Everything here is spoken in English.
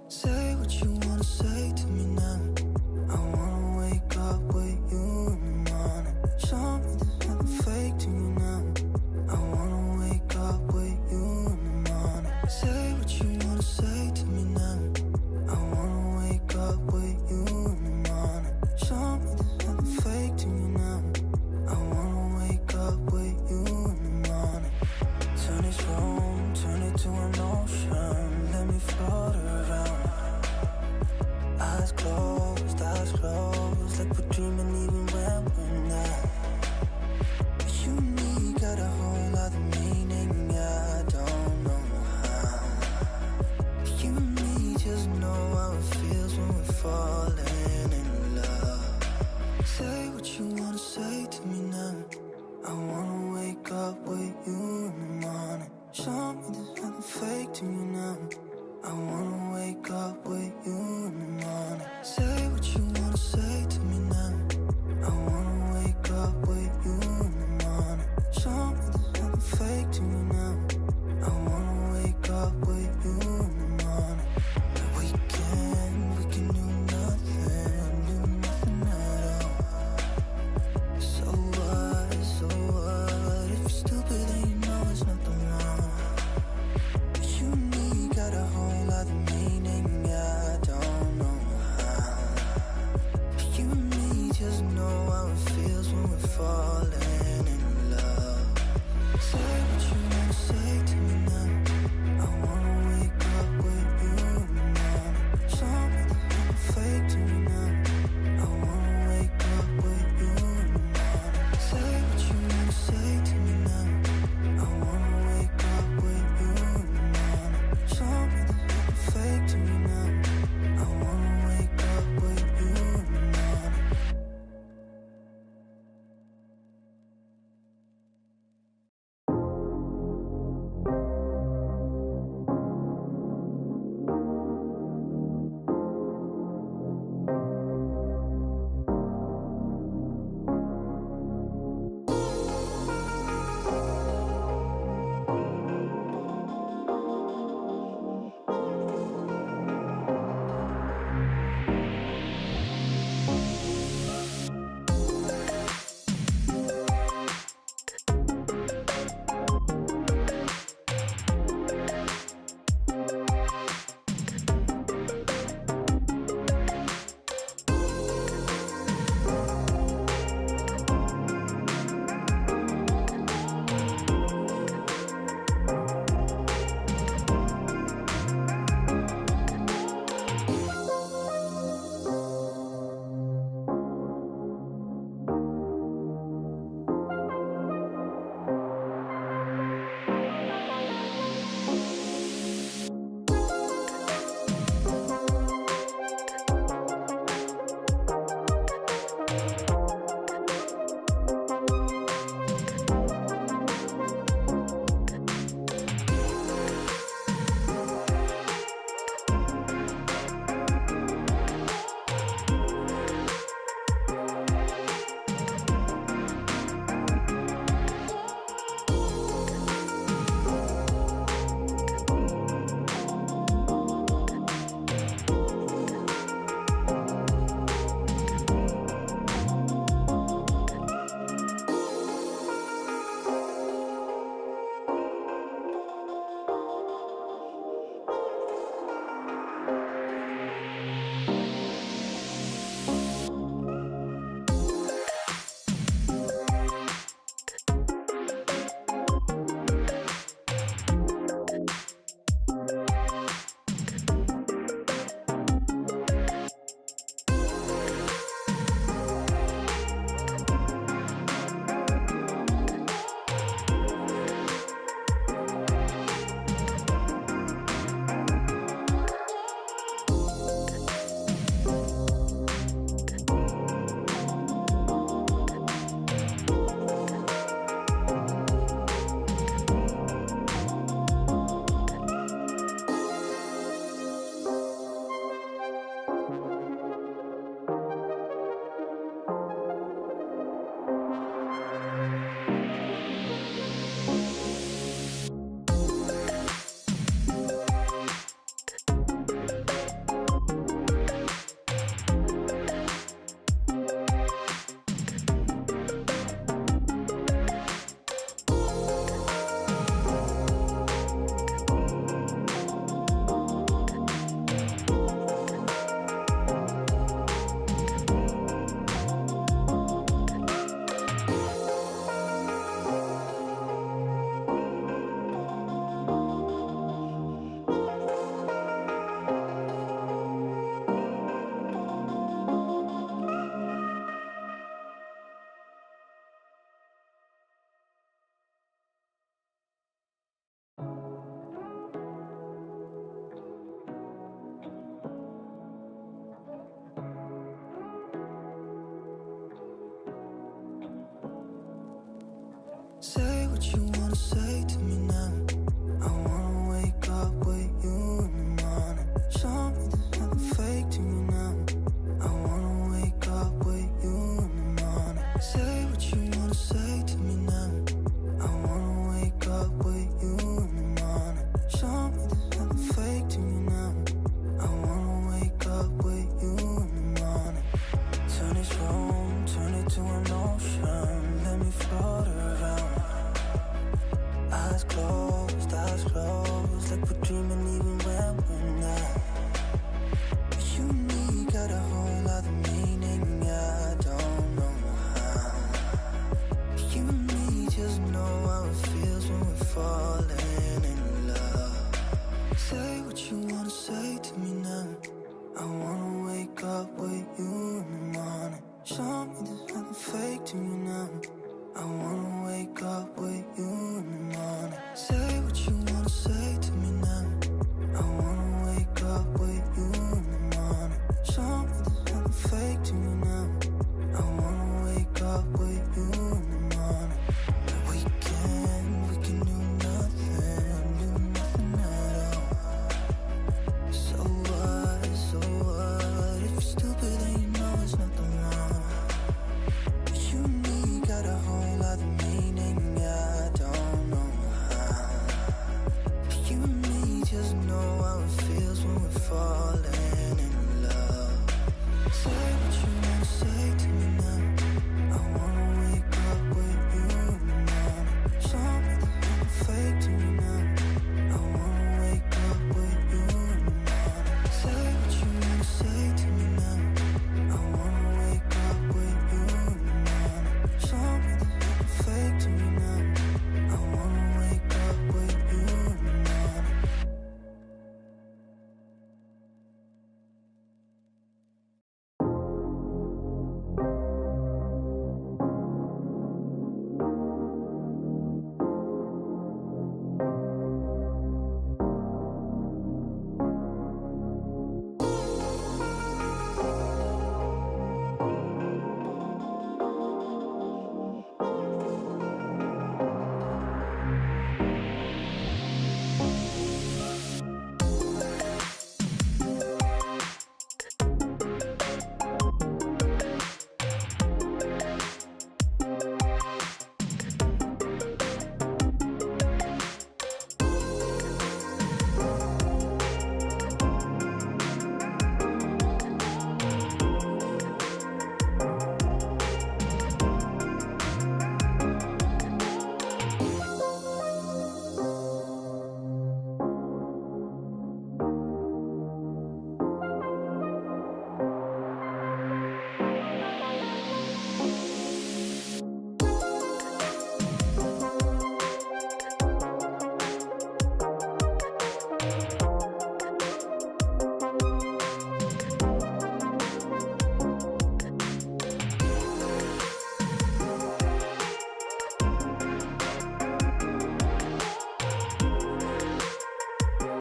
Say what you wanna say to me now. I wanna wake up with you in the morning. Show me there's nothing fake to you now. I wanna wake up with you in the morning. Say what you wanna say to me now. I wanna wake up with you in the morning. Show me there's nothing fake to you now. I wanna wake up with you in the morning. Turn this room, turn it to an ocean. Let me float around. Eyes closed, like we're dreaming even when we're not. You and me got a whole other meaning, I don't know how. You and me just know how it feels when we're falling in love. Say what you wanna say to me now. I wanna wake up with you in the morning. Show me there's nothing fake to you now. I wanna wake up with you in the morning. Say what you wanna say to me now. I wanna wake up with you in the morning. Show me there's nothing fake to you now. I wanna wake up with you in the morning. We can do nothing at all. So what, if you're stupid then you know it's nothing wrong. You and me got a whole other meaning, I don't know how. You and me just know how it feels when we're falling in love. Say what you wanna say to me now. I wanna wake up with you in the morning. Show me there's nothing fake to me now. I wanna wake up with you in the morning. Say what you wanna say to me now. I wanna wake up with you in the morning. Show me there's nothing fake to me now. I wanna wake up with you in the morning. Say what you wanna say to me now. I wanna wake up with you in the morning. Show me there's nothing fake to you now. I wanna wake up with you in the morning. Say what you wanna say to me now. I wanna wake up with you in the morning. Show me there's nothing fake to you now. I wanna wake up with you in the morning. Turn this room, turn it to an ocean. Let me float around. Eyes closed, like we're dreaming even when we're not. You and me got a whole other meaning, I don't know how. You and me just know how it feels when we're falling in love. Say what you wanna say to me now. I wanna wake up with you in the morning. Show me there's nothing fake to you now. I wanna